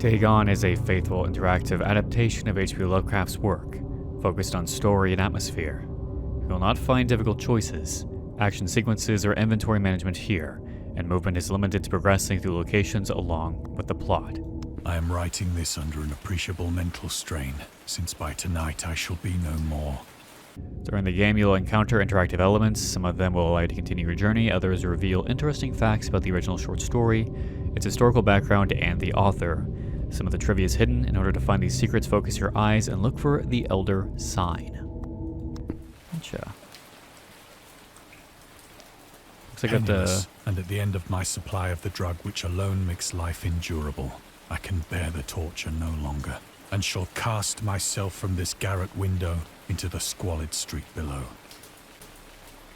Dagon is a faithful interactive adaptation of H.P. Lovecraft's work, focused on story and atmosphere. You will not find difficult choices, action sequences, or inventory management here, and movement is limited to progressing through locations along with the plot. I am writing this under an appreciable mental strain, since by tonight I shall be no more. During the game, you'll encounter interactive elements. Some of them will allow you to continue your journey, others reveal interesting facts about the original short story, its historical background, and the author. Some of the trivia is hidden. In order to find these secrets, focus your eyes and look for the Elder Sign. Gotcha. Looks like Penniless, and at the end of my supply of the drug which alone makes life endurable, I can bear the torture no longer, and shall cast myself from this garret window into the squalid street below.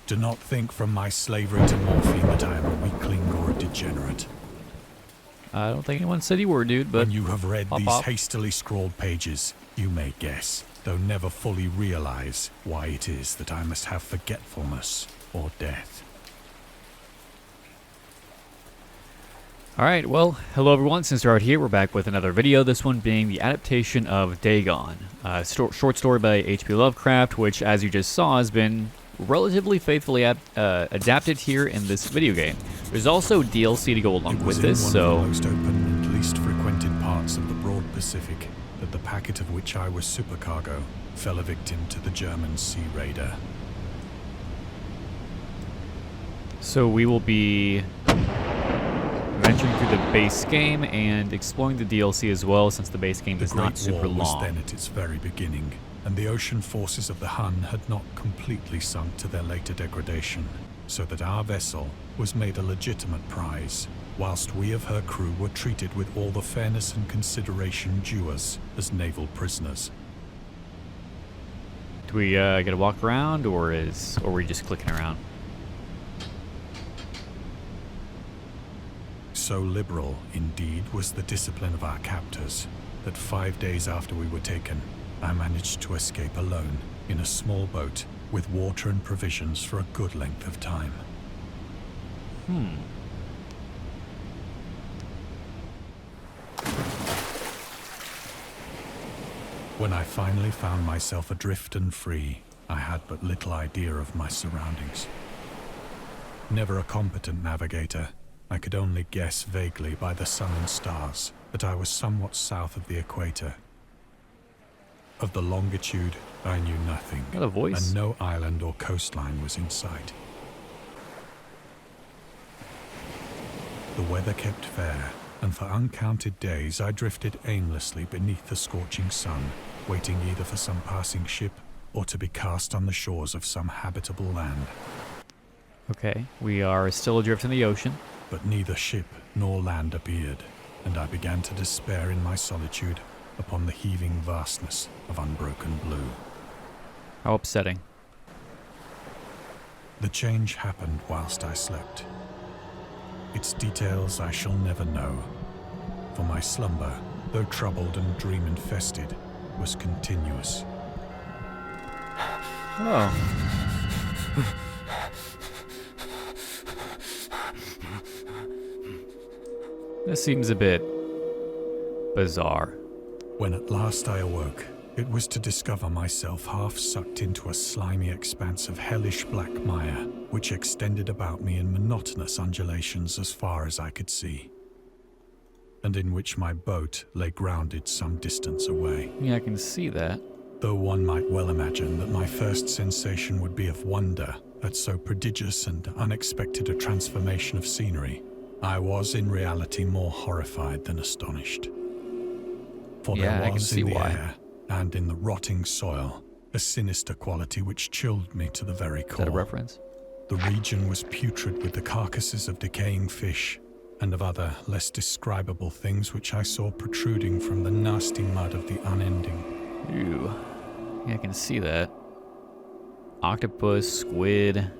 Do not think from my slavery to morphine that I am a weakling or a degenerate. I don't think anyone said you were, dude, but when you have read these pop. hastily scrawled pages, you may guess, though never fully realize, why it is that I must have forgetfulness or death. Alright, well, hello everyone, SinisterHeart here. We're back with another video, this one being the adaptation of Dagon, a short story by H.P. Lovecraft, which, as you just saw, has been relatively faithfully adapted here in this video game. There's also DLC to go along with this, so... It was in one of the most open and least frequented parts of the broad Pacific that the packet of which I was supercargo fell a victim to the German sea raider. So we will be venturing through the base game and exploring the DLC as well, since the base game is not super long. The Great War was then at its very beginning, and the ocean forces of the Hun had not completely sunk to their later degradation, so that our vessel was made a legitimate prize, whilst we of her crew were treated with all the fairness and consideration due us as naval prisoners. Do we get a walk around, or are we just clicking around? So liberal, indeed, was the discipline of our captors, that 5 days after we were taken, I managed to escape alone in a small boat with water and provisions for a good length of time. When I finally found myself adrift and free, I had but little idea of my surroundings. Never a competent navigator, I could only guess vaguely by the sun and stars that I was somewhat south of the equator. Of the longitude, I knew nothing, Got a voice. and no island or coastline was in sight. The weather kept fair, and for uncounted days I drifted aimlessly beneath the scorching sun, waiting either for some passing ship or to be cast on the shores of some habitable land. Okay, we are still adrift in the ocean. But neither ship nor land appeared, and I began to despair in my solitude upon the heaving vastness of unbroken blue. How upsetting. The change happened whilst I slept. Its details I shall never know, for my slumber, though troubled and dream-infested, was continuous. Oh. This seems a bit bizarre. When at last I awoke, it was to discover myself half sucked into a slimy expanse of hellish black mire, which extended about me in monotonous undulations as far as I could see, and in which my boat lay grounded some distance away. Yeah, I can see that. Though one might well imagine that my first sensation would be of wonder at so prodigious and unexpected a transformation of scenery, I was in reality more horrified than astonished. For there was in the air and in the rotting soil a sinister quality which chilled me to the very core. Is that a reference? The region was putrid with the carcasses of decaying fish and of other less describable things which I saw protruding from the nasty mud of the unending. Ew. Yeah, I can see that. Octopus, squid,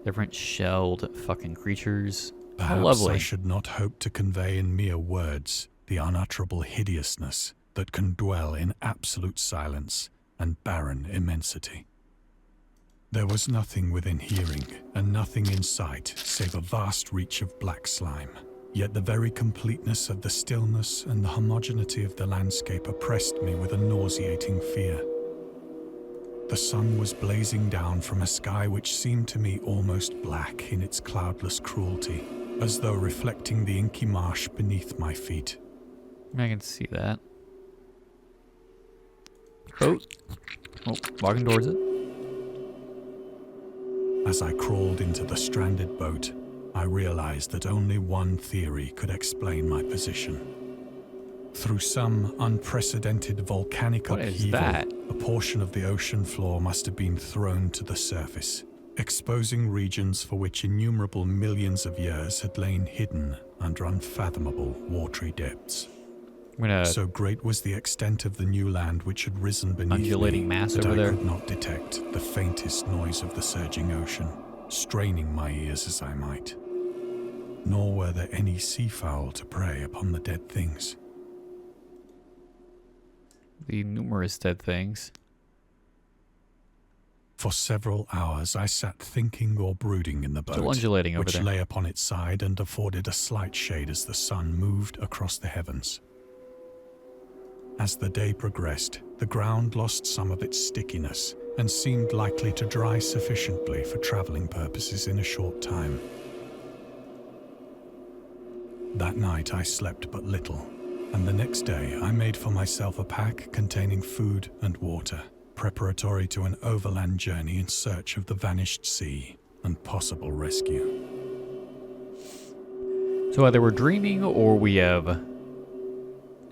different shelled fucking creatures. How Perhaps lovely. I should not hope to convey in mere words the unutterable hideousness that can dwell in absolute silence and barren immensity. There was nothing within hearing and nothing in sight save a vast reach of black slime, Yet the very completeness of the stillness and the homogeneity of the landscape oppressed me with a nauseating fear. The sun was blazing down from a sky which seemed to me almost black in its cloudless cruelty, as though reflecting the inky marsh beneath my feet. I can see that. Oh, walking towards it. As I crawled into the stranded boat, I realized that only one theory could explain my position. Through some unprecedented volcanic upheaval, a portion of the ocean floor must have been thrown to the surface, exposing regions for which innumerable millions of years had lain hidden under unfathomable watery depths. So great was the extent of the new land which had risen beneath undulating me mass that over I there. could not detect the faintest noise of the surging ocean, straining my ears as I might. Nor were there any seafowl to prey upon the dead things. The numerous dead things. For several hours I sat thinking or brooding in the boat, Still undulating over which there. lay upon its side and afforded a slight shade as the sun moved across the heavens. As the day progressed, the ground lost some of its stickiness and seemed likely to dry sufficiently for traveling purposes in a short time. That night I slept but little, and the next day I made for myself a pack containing food and water, preparatory to an overland journey in search of the vanished sea and possible rescue. So either we're dreaming or we have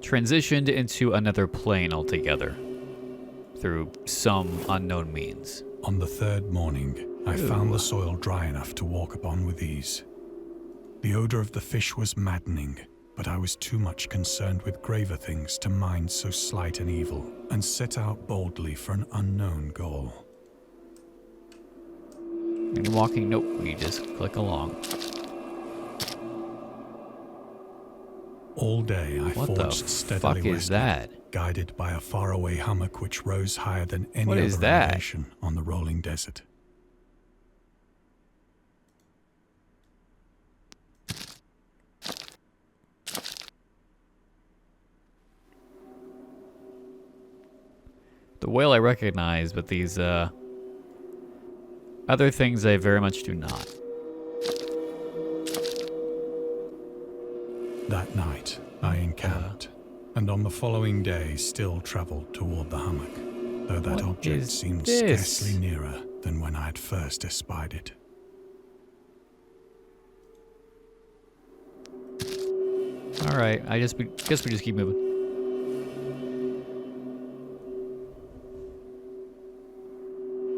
transitioned into another plane altogether through some unknown means. On the third morning, I found the soil dry enough to walk upon with ease. The odor of the fish was maddening, but I was too much concerned with graver things to mind so slight an evil, and set out boldly for an unknown goal. And walking, nope, we just click along. All day I What the forged steadily fuck is westward, that? guided by a faraway hummock which rose higher than any What is other that? elevation on the rolling desert. The whale I recognize, but these other things I very much do not. That night I encamped, and on the following day still travelled toward the hummock, though that What object is seemed this? scarcely nearer than when I had first espied it. All right, guess we just keep moving.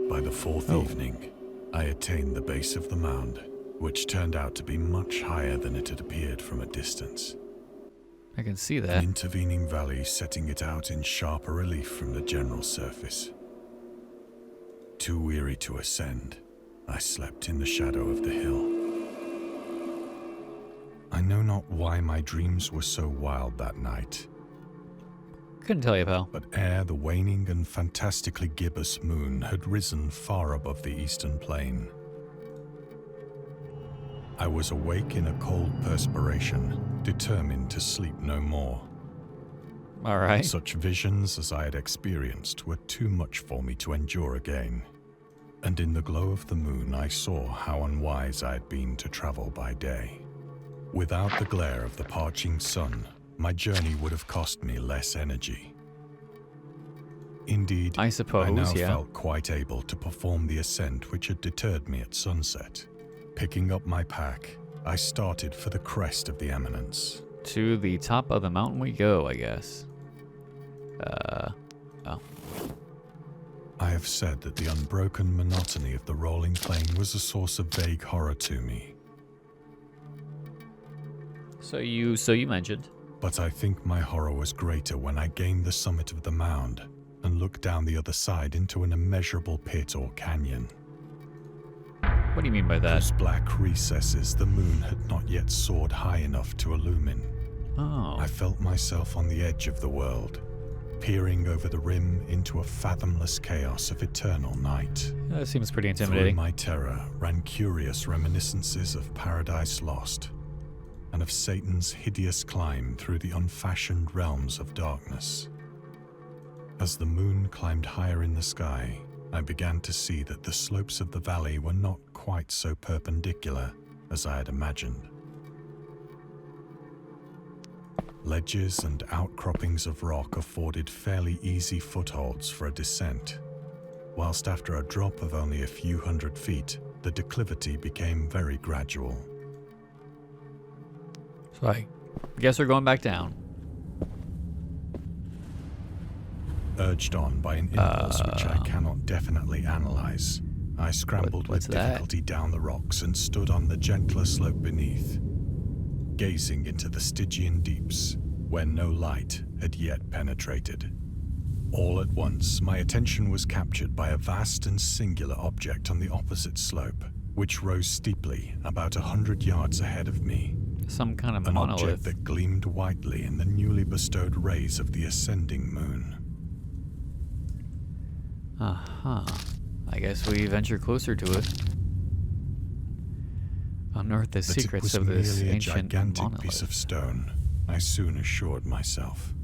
By the fourth evening, I attained the base of the mound, which turned out to be much higher than it had appeared from a distance. I can see An that. intervening valley setting it out in sharper relief from the general surface. Too weary to ascend, I slept in the shadow of the hill. I know not why my dreams were so wild that night, Couldn't tell you, pal. but ere the waning and fantastically gibbous moon had risen far above the eastern plain, I was awake in a cold perspiration, determined to sleep no more. All right. Such visions as I had experienced were too much for me to endure again, and in the glow of the moon I saw how unwise I had been to travel by day. Without the glare of the parching sun, my journey would have cost me less energy. Indeed, I suppose, I now yeah. felt quite able to perform the ascent which had deterred me at sunset. Picking up my pack, I started for the crest of the eminence. To the top of the mountain we go, I guess. Oh. I have said that the unbroken monotony of the rolling plain was a source of vague horror to me, So you mentioned. but I think my horror was greater when I gained the summit of the mound and looked down the other side into an immeasurable pit or canyon. What do you mean by that? Whose black recesses the moon had not yet soared high enough to illumine. Oh. I felt myself on the edge of the world, peering over the rim into a fathomless chaos of eternal night. That seems pretty Through intimidating. my terror ran curious reminiscences of Paradise Lost, and of Satan's hideous climb through the unfashioned realms of darkness. As the moon climbed higher in the sky, I began to see that the slopes of the valley were not quite so perpendicular as I had imagined. Ledges and outcroppings of rock afforded fairly easy footholds for a descent, whilst after a drop of only a few hundred feet, the declivity became very gradual. So I guess we're going back down. Urged on by an impulse which I cannot definitely analyze, I scrambled with difficulty down the rocks and stood on the gentler slope beneath, gazing into the Stygian deeps, where no light had yet penetrated. All at once, my attention was captured by a vast and singular object on the opposite slope, which rose steeply about 100 yards ahead of me. Some kind of An monolith. object that gleamed whitely in the newly bestowed rays of the ascending moon. I guess we venture closer to it. Unearth the secrets of this merely a ancient gigantic monolith. piece of stone, I soon assured myself.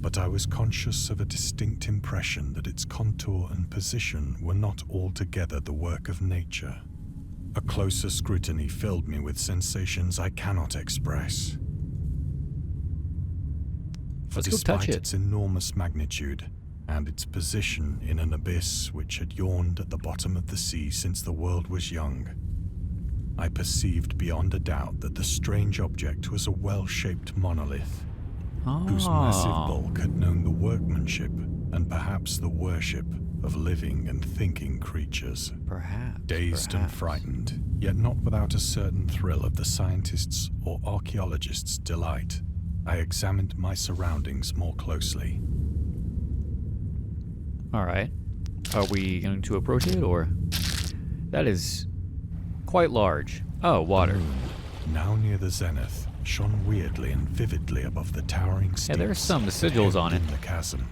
But I was conscious of a distinct impression that its contour and position were not altogether the work of nature. A closer scrutiny filled me with sensations I cannot express. For Let's go touch despite it. its enormous magnitude, and its position in an abyss which had yawned at the bottom of the sea since the world was young, I perceived beyond a doubt that the strange object was a well-shaped monolith, whose massive bulk had known the workmanship and perhaps the worship of living and thinking creatures. Dazed and frightened, yet not without a certain thrill of the scientist's or archaeologist's delight, I examined my surroundings more closely. All right. Are we going to approach it, or? That is quite large. Oh, water. The moon, now near the zenith, shone weirdly and vividly above the towering steeps. Yeah, there's some sigils on it. In the chasm,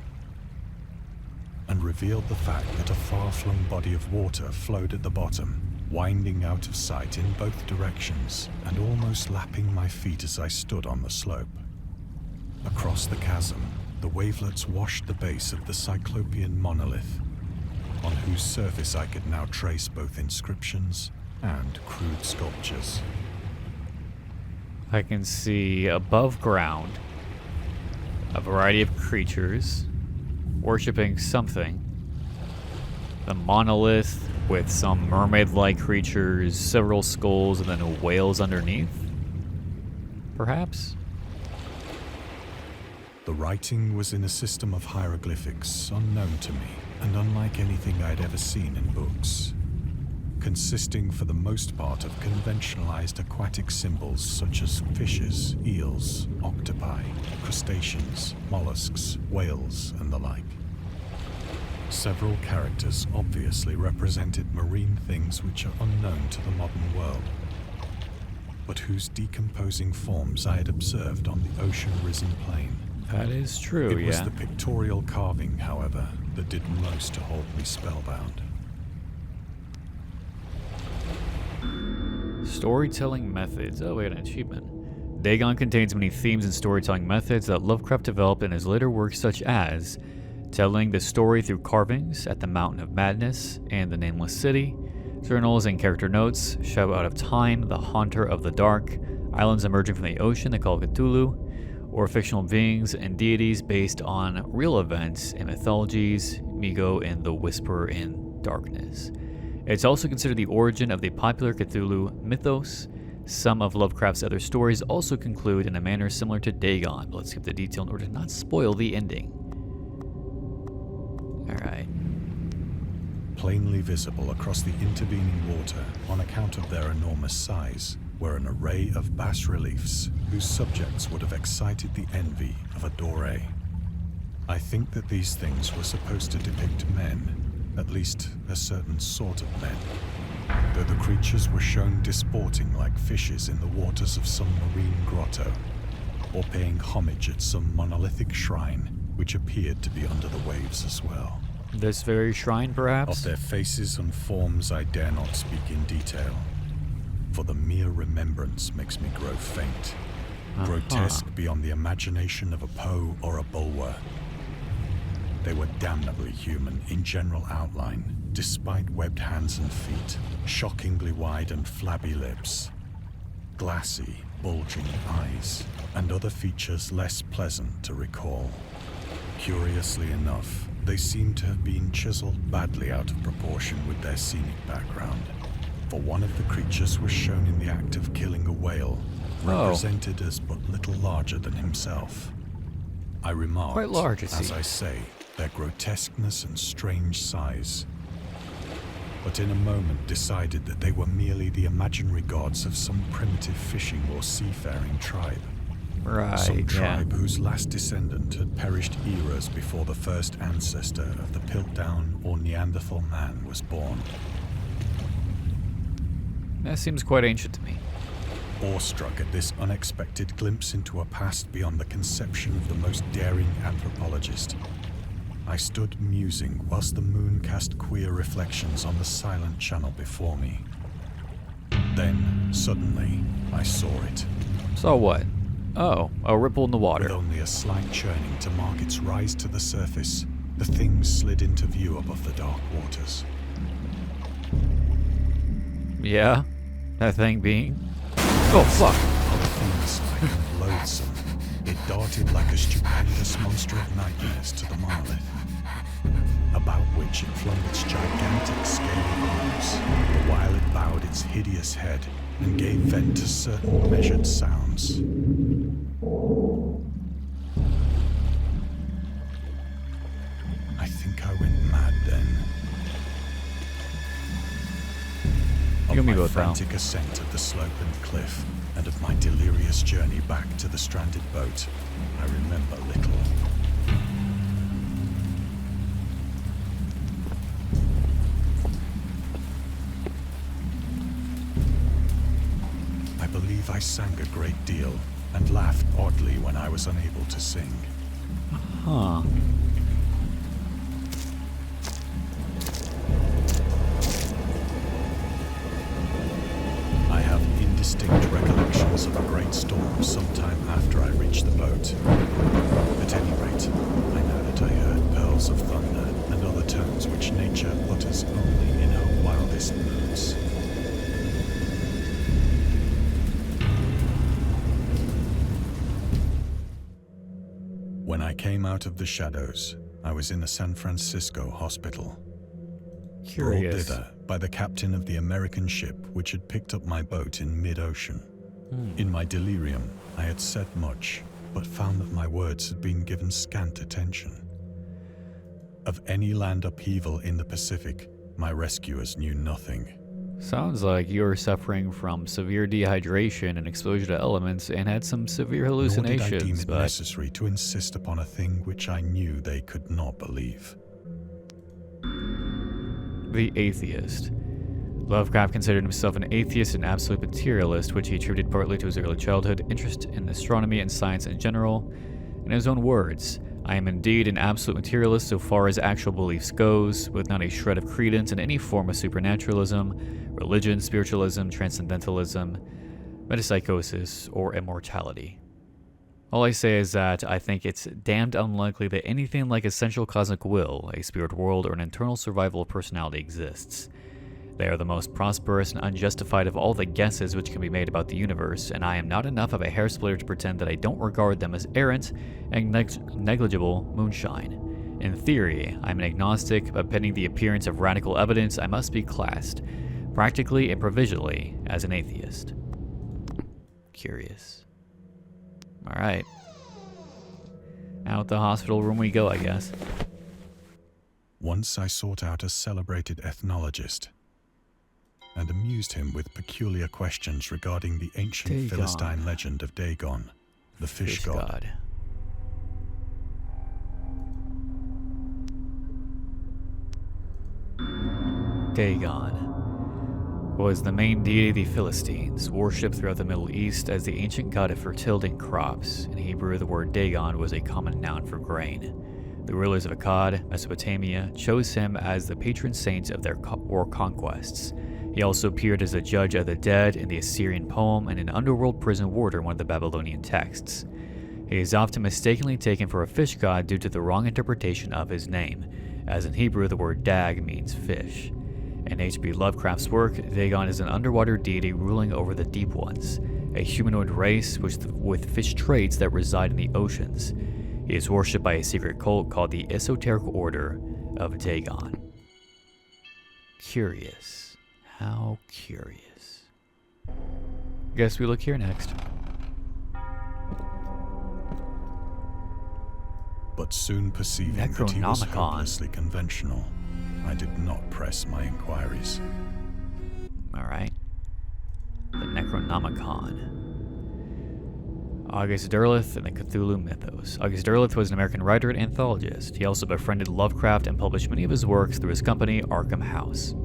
and revealed the fact that a far-flung body of water flowed at the bottom, winding out of sight in both directions and almost lapping my feet as I stood on the slope. Across the chasm, the wavelets washed the base of the cyclopean monolith, on whose surface I could now trace both inscriptions and crude sculptures. I can see above ground a variety of creatures worshipping something. The monolith with some mermaid-like creatures, several skulls, and then whales underneath? Perhaps? The writing was in a system of hieroglyphics unknown to me and unlike anything I'd ever seen in books, consisting for the most part of conventionalized aquatic symbols such as fishes, eels, octopi, crustaceans, mollusks, whales, and the like. Several characters obviously represented marine things which are unknown to the modern world, but whose decomposing forms I had observed on the ocean-risen plain. That is true, It was the pictorial carving, however, that did most to hold me spellbound. Storytelling methods. Oh, we got an achievement. Dagon contains many themes and storytelling methods that Lovecraft developed in his later works, such as telling the story through carvings at the Mountain of Madness and the Nameless City, journals and character notes, Shadow Out of Time, the Haunter of the Dark, islands emerging from the ocean, the Call of Cthulhu, or fictional beings and deities based on real events and mythologies, Migo and the Whisperer in Darkness. It's also considered the origin of the popular Cthulhu mythos. Some of Lovecraft's other stories also conclude in a manner similar to Dagon, but let's skip the detail in order to not spoil the ending. Alright. Plainly visible across the intervening water, on account of their enormous size, were an array of bas-reliefs whose subjects would have excited the envy of a Doré. I think that these things were supposed to depict men, at least a certain sort of men, though the creatures were shown disporting like fishes in the waters of some marine grotto, or paying homage at some monolithic shrine which appeared to be under the waves as well. This very shrine, perhaps? Of their faces and forms I dare not speak in detail, for the mere remembrance makes me grow faint. Grotesque beyond the imagination of a Poe or a Bulwer. They were damnably human in general outline, despite webbed hands and feet, shockingly wide and flabby lips, glassy, bulging eyes, and other features less pleasant to recall. Curiously enough, they seem to have been chiseled badly out of proportion with their scenic background, for one of the creatures was shown in the act of killing a whale, represented as but little larger than himself. I remarked, quite large, as I say, their grotesqueness and strange size, but in a moment decided that they were merely the imaginary gods of some primitive fishing or seafaring tribe. Right, Some tribe whose last descendant had perished eras before the first ancestor of the Piltdown or Neanderthal man was born. That seems quite ancient to me. Awestruck at this unexpected glimpse into a past beyond the conception of the most daring anthropologist, I stood musing whilst the moon cast queer reflections on the silent channel before me. Then, suddenly, I saw it. So what? Oh, a ripple in the water. With only a slight churning to mark its rise to the surface, the thing slid into view above the dark waters. Yeah? That thing being? Oh, fuck. Fiend-like and loathsome, it darted like a stupendous monster of nightmares to the monolith, about which it flung its gigantic scaly arms, the while it bowed its hideous head and gave vent to certain measured sounds. I think I went mad then. Of my frantic ascent of the slope and cliff, and of my delirious journey back to the stranded boat, I remember little. I believe I sang a great deal, and laughed oddly when I was unable to sing. Huh. I have indistinct recollections of a great storm sometime after I reached the boat. At any rate, I know that I heard pearls of thunder and other tones which nature utters only in her wildest moods. When I came out of the shadows, I was in a San Francisco hospital. Brought thither by the captain of the American ship which had picked up my boat in mid-ocean. In my delirium, I had said much, but found that my words had been given scant attention. Of any land upheaval in the Pacific, my rescuers knew nothing. Sounds like you were suffering from severe dehydration and exposure to elements and had some severe hallucinations. Nor did I deem it necessary to insist upon a thing which I knew they could not believe. The atheist. Lovecraft considered himself an atheist and absolute materialist, which he attributed partly to his early childhood interest in astronomy and science in general. In his own words, "I am indeed an absolute materialist so far as actual beliefs goes, with not a shred of credence in any form of supernaturalism, religion, spiritualism, transcendentalism, metapsychosis, or immortality. All I say is that I think it's damned unlikely that anything like essential cosmic will, a spirit world, or an internal survival of personality exists. They are the most prosperous and unjustified of all the guesses which can be made about the universe, and I am not enough of a hair splitter to pretend that I don't regard them as errant and negligible moonshine. In theory, I'm an agnostic, but pending the appearance of radical evidence, I must be classed, practically and provisionally, as an atheist." Curious. Alright. Out the hospital room we go, I guess. Once I sought out a celebrated ethnologist and amused him with peculiar questions regarding the ancient Dagon. Philistine legend of Dagon, the fish god. Dagon was the main deity of the Philistines, worshipped throughout the Middle East as the ancient god of fertility and crops. In Hebrew, the word Dagon was a common noun for grain. The rulers of Akkad, Mesopotamia, chose him as the patron saint of their war conquests. He also appeared as a judge of the dead in the Assyrian poem and an underworld prison warder in one of the Babylonian texts. He is often mistakenly taken for a fish god due to the wrong interpretation of his name, as in Hebrew the word dag means fish. In H.P. Lovecraft's work, Dagon is an underwater deity ruling over the deep ones, a humanoid race with fish traits that reside in the oceans. He is worshipped by a secret cult called the Esoteric Order of Dagon. Curious. How curious. Guess we look here next. But soon perceiving that he was Necronomicon. hopelessly conventional, I did not press my inquiries. Alright. The Necronomicon. August Derleth and the Cthulhu Mythos. August Derleth was an American writer and anthologist. He also befriended Lovecraft and published many of his works through his company, Arkham House.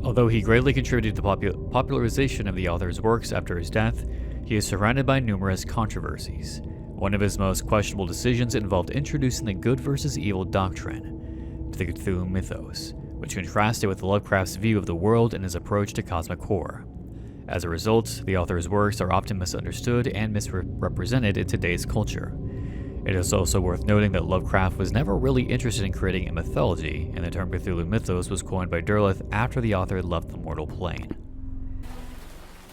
Although he greatly contributed to the popularization of the author's works after his death, he is surrounded by numerous controversies. One of his most questionable decisions involved introducing the good versus evil doctrine to the Cthulhu Mythos, which contrasted with Lovecraft's view of the world and his approach to cosmic horror. As a result, the author's works are often misunderstood and misrepresented in today's culture. It is also worth noting that Lovecraft was never really interested in creating a mythology, and the term Cthulhu Mythos was coined by Derleth after the author left the mortal plane.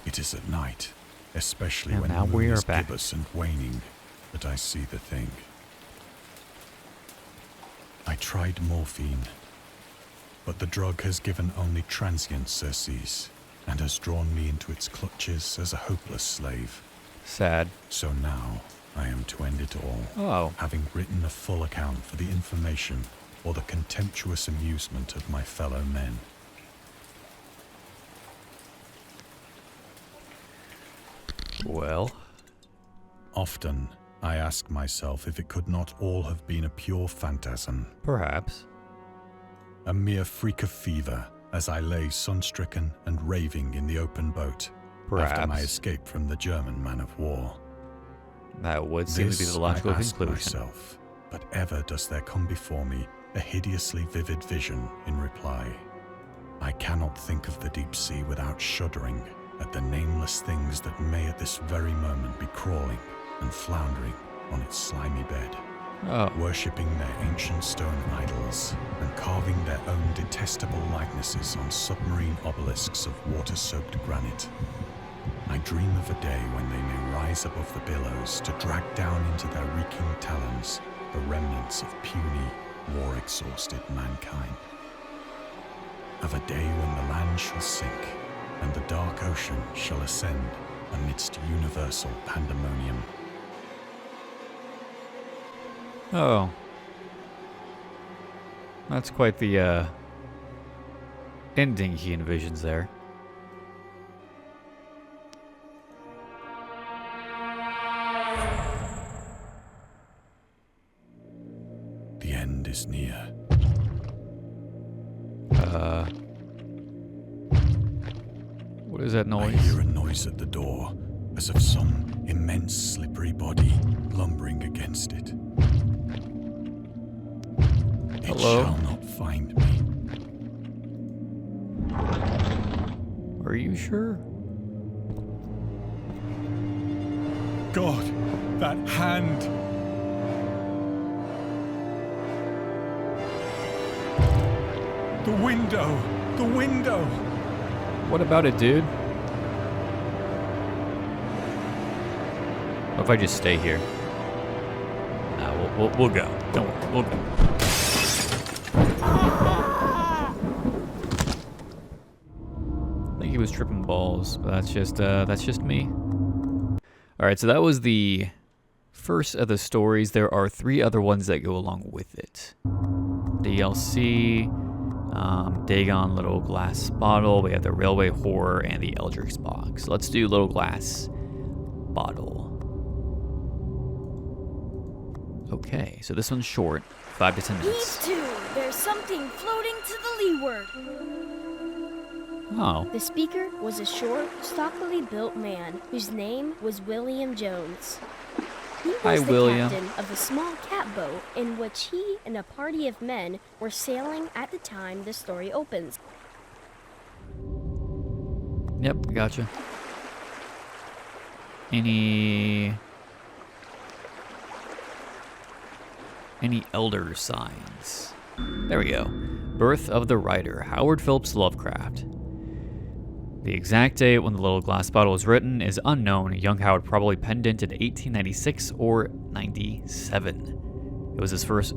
It is at night, especially And when now the we moon are is back. gibbous and waning, that I see the thing. I tried morphine, but the drug has given only transient surcease, and has drawn me into its clutches as a hopeless slave. Sad. So now, I am to end it all, Oh. having written a full account for the information or the contemptuous amusement of my fellow men. Well. Often, I ask myself if it could not all have been a pure phantasm, Perhaps. a mere freak of fever, as I lay sun-stricken and raving in the open boat after my Perhaps. escape from the German man of war. That would seem to be the logical I ask conclusion. myself, but ever does there come before me a hideously vivid vision in reply. I cannot think of the deep sea without shuddering at the nameless things that may at this very moment be crawling and floundering on its slimy bed, Oh. worshipping their ancient stone idols and carving their own detestable likenesses on submarine obelisks of water-soaked granite. I dream of a day when they may rise above the billows to drag down into their reeking talons the remnants of puny, war-exhausted mankind. Of a day when the land shall sink and the dark ocean shall ascend amidst universal pandemonium. Oh. That's quite the, ending he envisions there. The end is near. What is that I noise? hear a noise at the door, as of some immense slippery body lumbering against it. It Hello? shall not find me. Are you sure? God, that hand! The window! The window! What about it, dude? What if I just stay here? Nah, we'll go. Don't worry, we'll go. I think he was tripping balls, but that's just me. All right, so that was the first of the stories. There are 3 other ones that go along with it. DLC, Dagon, Little Glass Bottle. We have the Railway Horror and the Eldritch Box. Let's do Little Glass Bottle. Okay, so this one's short, 5 to 10 minutes. Heave to! There's something floating to the leeward. Oh, The speaker was a short, stockily built man whose name was William Jones. He was Hi, the William. captain of a small catboat in which he and a party of men were sailing at the time the story opens. Yep, gotcha. Any elder signs? There we go. Birth of the writer, Howard Phillips Lovecraft. The exact date when the little glass bottle was written is unknown. Young Howard probably penned it in 1896 or 97. It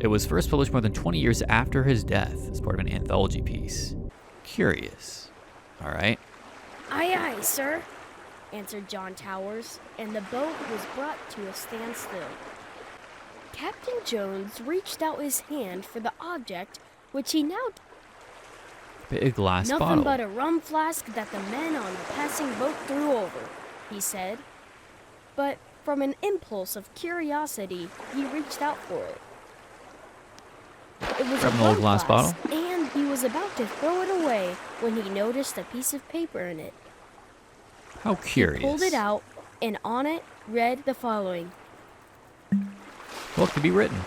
was first published more than 20 years after his death as part of an anthology piece. Curious. All right. Aye, aye, sir, answered John Towers, and the boat was brought to a standstill. Captain Jones reached out his hand for the object, which he now... Big glass Nothing bottle. but a rum flask that the men on the passing boat threw over, he said. But from an impulse of curiosity, he reached out for it. It was Grab a an old rum glass flask, bottle? and he was about to throw it away when he noticed a piece of paper in it. How curious. He pulled it out, and on it read the following. What could be written?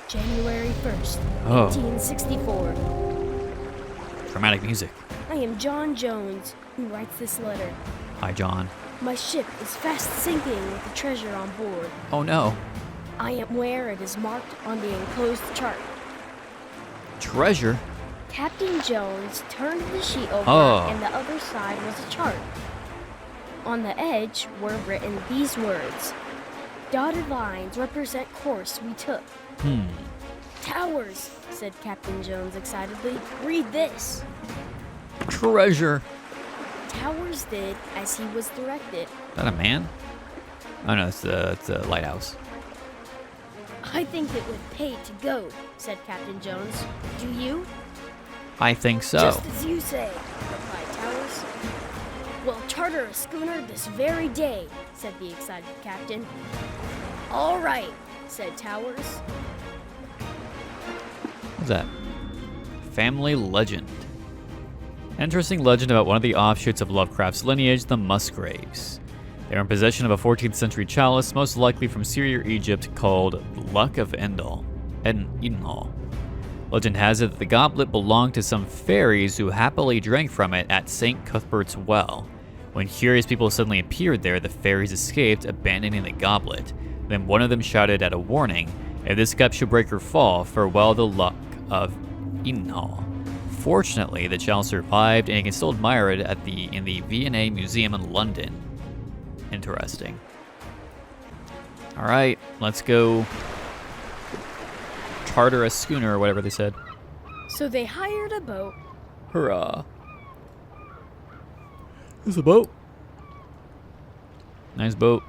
January 1st, Oh. 1864. Dramatic music. I am John Jones, who writes this letter. Hi, John. My ship is fast sinking with the treasure on board. Oh no. I am where it is marked on the enclosed chart. Treasure? Captain Jones turned the sheet over, Oh. and the other side was a chart. On the edge were written these words. Dotted lines represent course we took. Towers, said Captain Jones excitedly. Read this. Treasure. Towers did as he was directed. Is that a man? Oh no, it's a lighthouse. I think it would pay to go, said Captain Jones. Do you? I think so. Just as you say, replied Towers. We'll charter a schooner this very day, said the excited captain. All right, said Towers. What's that? Family legend. Interesting legend about one of the offshoots of Lovecraft's lineage, the Musgraves. They are in possession of a 14th century chalice, most likely from Syria or Egypt, called Luck of Endal. Legend has it that the goblet belonged to some fairies who happily drank from it at St. Cuthbert's Well. When curious people suddenly appeared there, the fairies escaped, abandoning the goblet. Then one of them shouted at a warning, "If this cup should break or fall, farewell the luck of Innal." Fortunately, the chalice survived, and you can still admire it in the V&A Museum in London. Interesting. All right, let's go charter a schooner or whatever they said. So they hired a boat. Hurrah! There's a boat. Nice boat.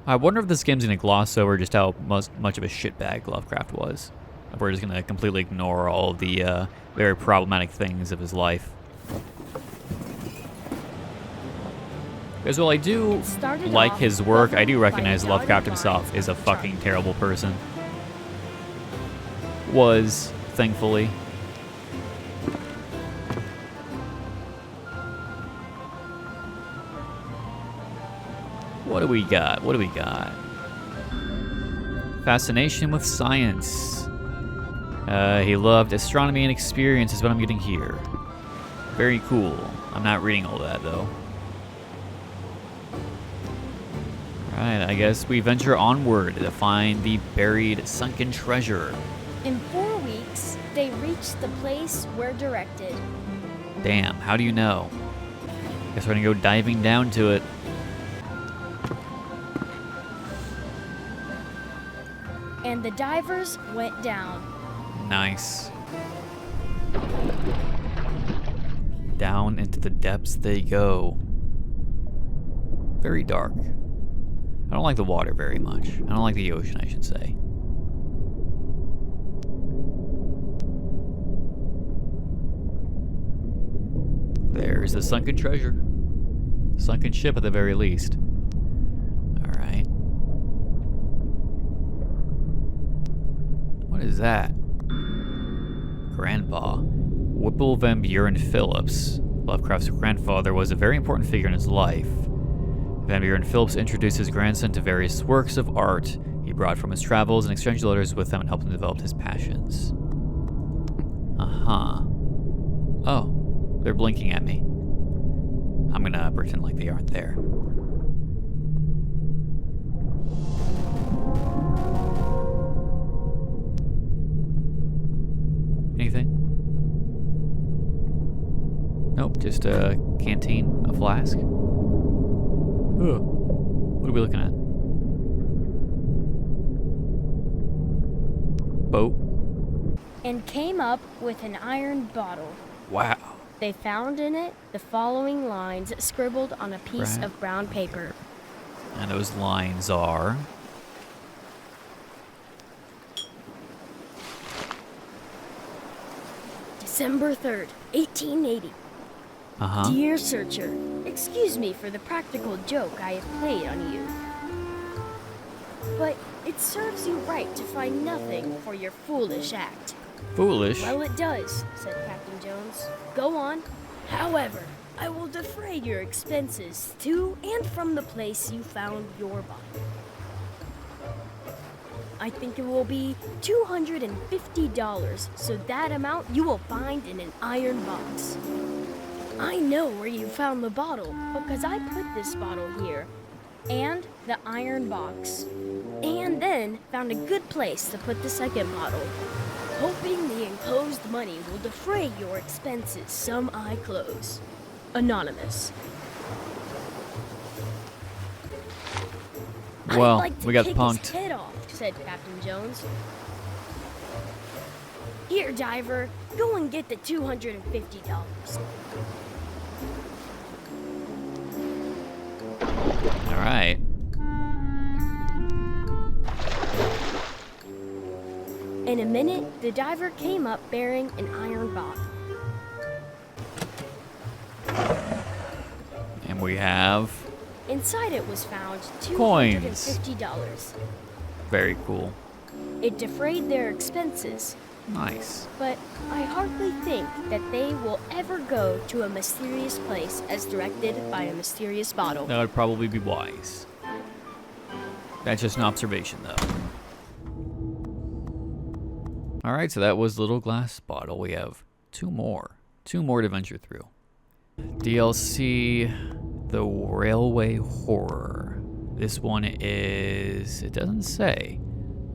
I wonder if this game's gonna gloss over just how much of a shitbag Lovecraft was. If we're just gonna completely ignore all of the very problematic things of his life. Because while I do It started like off his work, I do by recognize a Lovecraft dotted himself line is a chart. fucking terrible person. Was, thankfully. What do we got? What do we got? Fascination with science. He loved astronomy and experience is what I'm getting here. Very cool. I'm not reading all that, though. Alright, I guess we venture onward to find the buried, sunken treasure. In 4 weeks, they reached the place where directed. Damn, how do you know? Guess we're gonna go diving down to it. And the divers went down. Nice. Down into the depths they go. Very dark. I don't like the water very much. I don't like the ocean, I should say. There's the sunken treasure. Sunken ship at the very least. Alright. What is that? Grandpa. Whipple Van Buren Phillips, Lovecraft's grandfather, was a very important figure in his life. Van Buren Phillips introduced his grandson to various works of art he brought from his travels and exchanged letters with him and helped him develop his passions. Uh-huh. Oh, they're blinking at me. I'm gonna pretend like they aren't there. Anything? Nope, just a canteen, a flask. Ugh. What are we looking at? Boat. And came up with an iron bottle. Wow. They found in it the following lines scribbled on a piece Right. of brown paper. And those lines are... December 3rd, 1880. Uh-huh. Dear Searcher, excuse me for the practical joke I have played on you. But it serves you right to find nothing for your foolish act. Foolish. Well, it does, said Captain Jones. Go on. However, I will defray your expenses to and from the place you found your body. I think it will be $250, so that amount you will find in an iron box. I know where you found the bottle because I put this bottle here and the iron box, and then found a good place to put the second bottle, hoping the enclosed money will defray your expenses. Some I close. Anonymous. Well, I'd like to we got kick punked. his head off, said Captain Jones. Here, diver, go and get the $250. All right. In a minute, the diver came up bearing an iron box. And we have... Inside it was found Coins. $250. Very cool. It defrayed their expenses, Nice. but I hardly think that they will ever go to a mysterious place as directed by a mysterious bottle. That would probably be wise. That's just an observation, though. Alright, so that was Little Glass Bottle. We have two more to venture through. DLC, The Railway Horror. This one is, it doesn't say,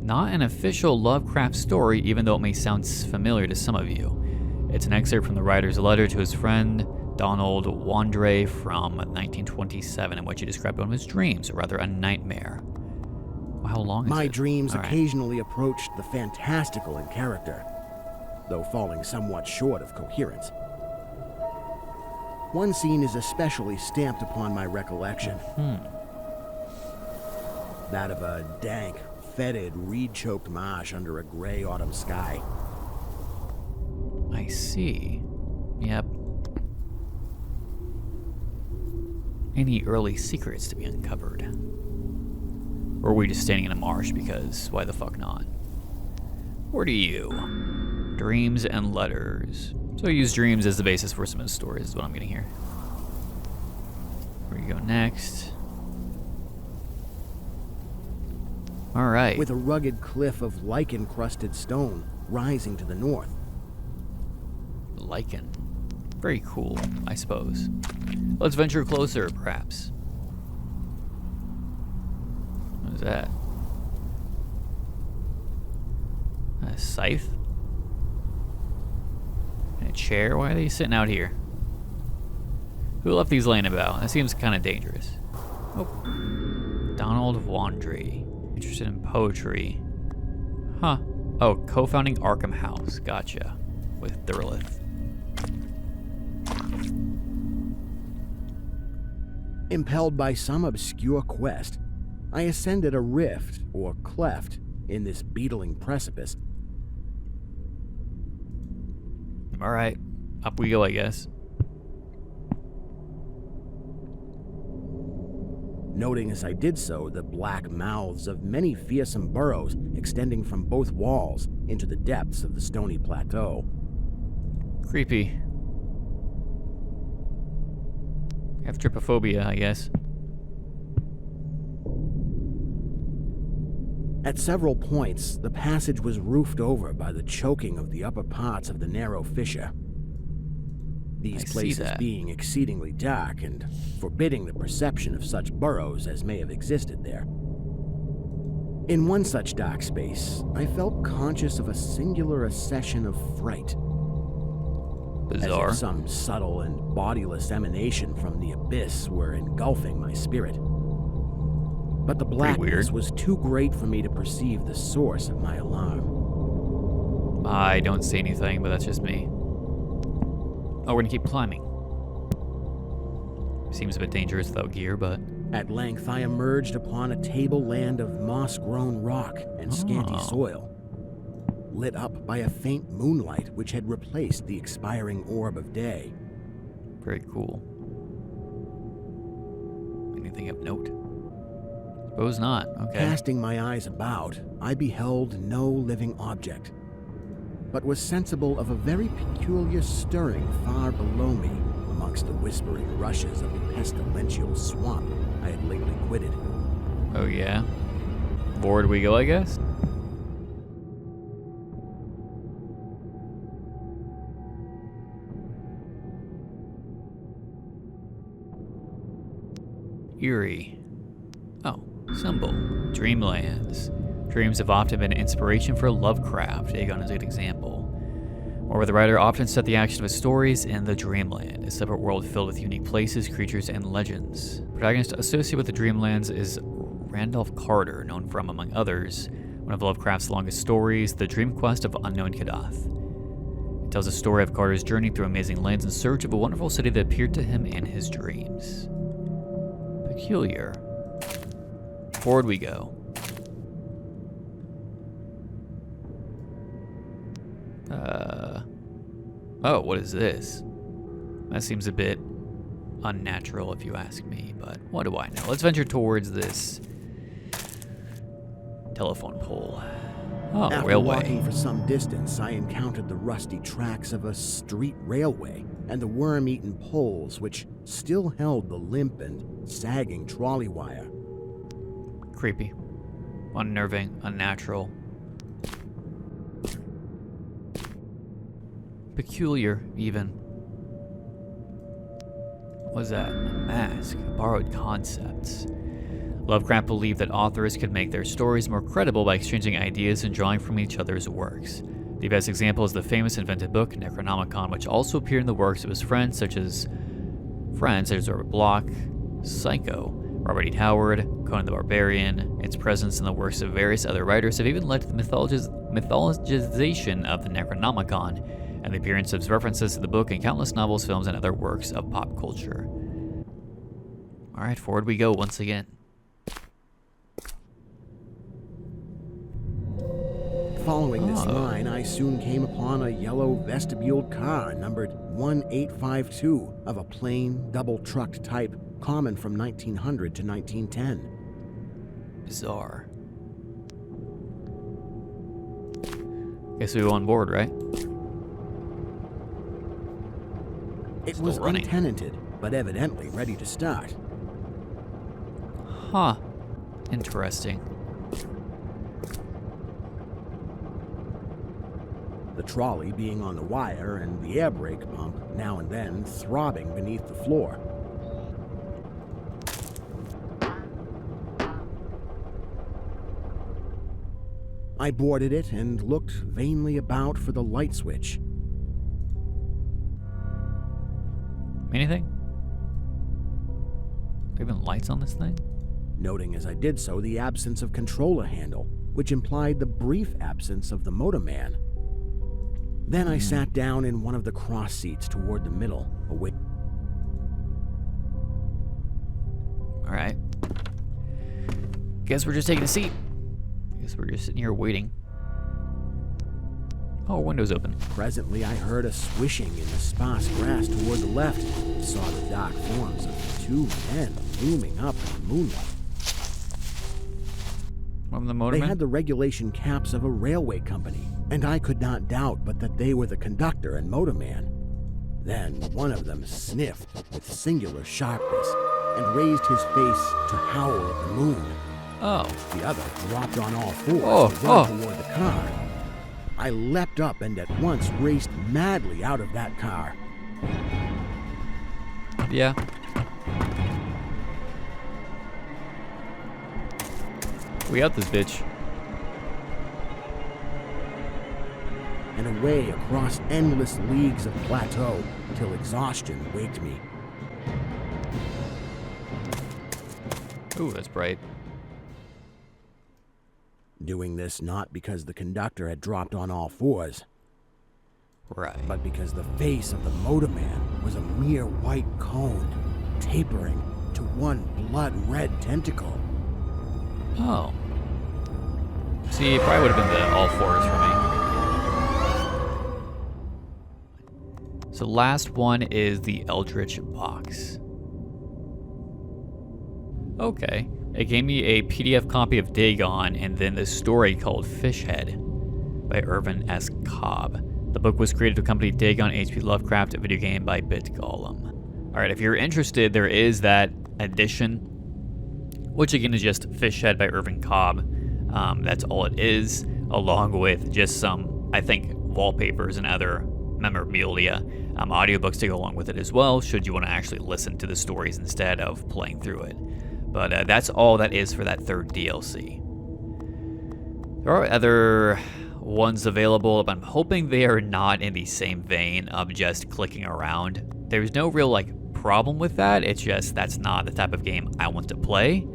not an official Lovecraft story, even though it may sound familiar to some of you. It's an excerpt from the writer's letter to his friend Donald Wandre from 1927, in which he described one of his dreams, or rather a nightmare. Well, how long is My it? dreams All right. occasionally approached the fantastical in character, though falling somewhat short of coherence. One scene is especially stamped upon my recollection. That of a dank, fetid, reed-choked marsh under a gray autumn sky. I see. Yep. Any early secrets to be uncovered? Or are we just standing in a marsh because why the fuck not? Where do you? Dreams and letters. So I use dreams as the basis for some of the stories is what I'm getting here. Where you go next? Alright. With a rugged cliff of lichen-crusted stone rising to the north. Lichen. Very cool, I suppose. Let's venture closer, perhaps. What is that? A scythe? And a chair? Why are they sitting out here? Who left these laying about? That seems kind of dangerous. Oh. Donald Wandry. Interested in poetry. Huh. Oh, co-founding Arkham House. Gotcha. With Thurlith. Impelled by some obscure quest, I ascended a rift, or cleft, in this beetling precipice. Alright. Up we go, I guess. Noting as I did so the black mouths of many fearsome burrows extending from both walls into the depths of the stony plateau. Creepy. I have trypophobia, I guess. At several points, the passage was roofed over by the choking of the upper parts of the narrow fissure. these I see places that. being exceedingly dark and forbidding the perception of such burrows as may have existed there. In one such dark space, I felt conscious of a singular accession of fright. Bizarre. As if some subtle and bodiless emanation from the abyss were engulfing my spirit. But the blackness was too great for me to perceive the source of my alarm. I don't see anything, but that's just me. Oh, we're gonna keep climbing. Seems a bit dangerous without gear, but... At length, I emerged upon a tableland of moss-grown rock and scanty soil, lit up by a faint moonlight which had replaced the expiring orb of day. Very cool. Anything of note? Suppose not. Okay. Casting my eyes about, I beheld no living object, but was sensible of a very peculiar stirring far below me amongst the whispering rushes of the pestilential swamp I had lately quitted. Oh yeah? Forward we go, I guess? Eerie. Oh, symbol. Dreamlands. Dreams have often been inspiration for Lovecraft. Dagon is a good example. Or where the writer often set the action of his stories in the Dreamland, a separate world filled with unique places, creatures, and legends. The protagonist associated with the Dreamlands is Randolph Carter, known from, among others, one of Lovecraft's longest stories, The Dream Quest of Unknown Kadath. It tells a story of Carter's journey through amazing lands in search of a wonderful city that appeared to him in his dreams. Peculiar. Forward we go. Oh, what is this? That seems a bit unnatural if you ask me, but what do I know? Let's venture towards this telephone pole. Oh, After railway. walking for some distance, I encountered the rusty tracks of a street railway and the worm-eaten poles which still held the limp and sagging trolley wire. Creepy. Unnerving. Unnatural. Peculiar, even. What's that? A mask. Borrowed concepts. Lovecraft believed that authors could make their stories more credible by exchanging ideas and drawing from each other's works. The best example is the famous invented book, Necronomicon, which also appeared in the works of his friends such as Robert Bloch, Psycho, Robert E. Howard, Conan the Barbarian. Its presence in the works of various other writers have even led to the mythologization of the Necronomicon and the appearance of references to the book in countless novels, films, and other works of pop culture. Alright, forward we go once again. Following this line, I soon came upon a yellow vestibuled car numbered 1852 of a plain, double-trucked type common from 1900 to 1910. Bizarre. Guess we go on board, right? It Still was running. untenanted, but evidently ready to start. Huh. Interesting. The trolley being on the wire and the air brake pump now and then throbbing beneath the floor. I boarded it and looked vainly about for the light switch. Anything? Even lights on this thing? Noting as I did so the absence of controller handle, which implied the brief absence of the motorman. Then I sat down in one of the cross seats toward the middle, away. Alright. Guess we're just taking a seat. Guess we're just sitting here waiting. Oh, window's open. Presently, I heard a swishing in the sparse grass toward the left and saw the dark forms of two men looming up in the moonlight. From the They motorman? had the regulation caps of a railway company, and I could not doubt but that they were the conductor and motorman. Then one of them sniffed with singular sharpness and raised his face to howl at the moon. Oh. The other dropped on all fours Oh, and ran toward the car. I leapt up and at once raced madly out of that car. Yeah. We out this bitch. And away across endless leagues of plateau till exhaustion waked me. Ooh, that's bright. Doing this not because the conductor had dropped on all fours, Right. but because the face of the motorman was a mere white cone, tapering to one blood-red tentacle. Oh. See, it probably would have been the all fours for me. So last one is the Eldritch Box. Okay. It gave me a PDF copy of Dagon and then the story called Fishhead by Irvin S. Cobb. The book was created to accompany Dagon H.P. Lovecraft, a video game by BitGolem. Alright, if you're interested, there is that edition, which again is just Fishhead by Irvin Cobb. That's all it is, along with just some, I think, wallpapers and other memorabilia, audiobooks to go along with it as well, should you want to actually listen to the stories instead of playing through it. But that's all that is for that third DLC. There are other ones available, but I'm hoping they are not in the same vein of just clicking around. There's no real problem with that, it's just that's not the type of game I want to play.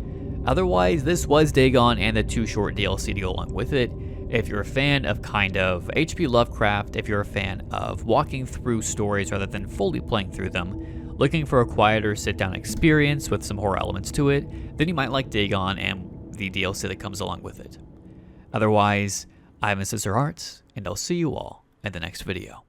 Otherwise, this was Dagon and the 2 short DLC to go along with it. If you're a fan of kind of H.P. Lovecraft, if you're a fan of walking through stories rather than fully playing through them, looking for a quieter sit-down experience with some horror elements to it, then you might like Dagon and the DLC that comes along with it. Otherwise, I'm SinisterHeart, and I'll see you all in the next video.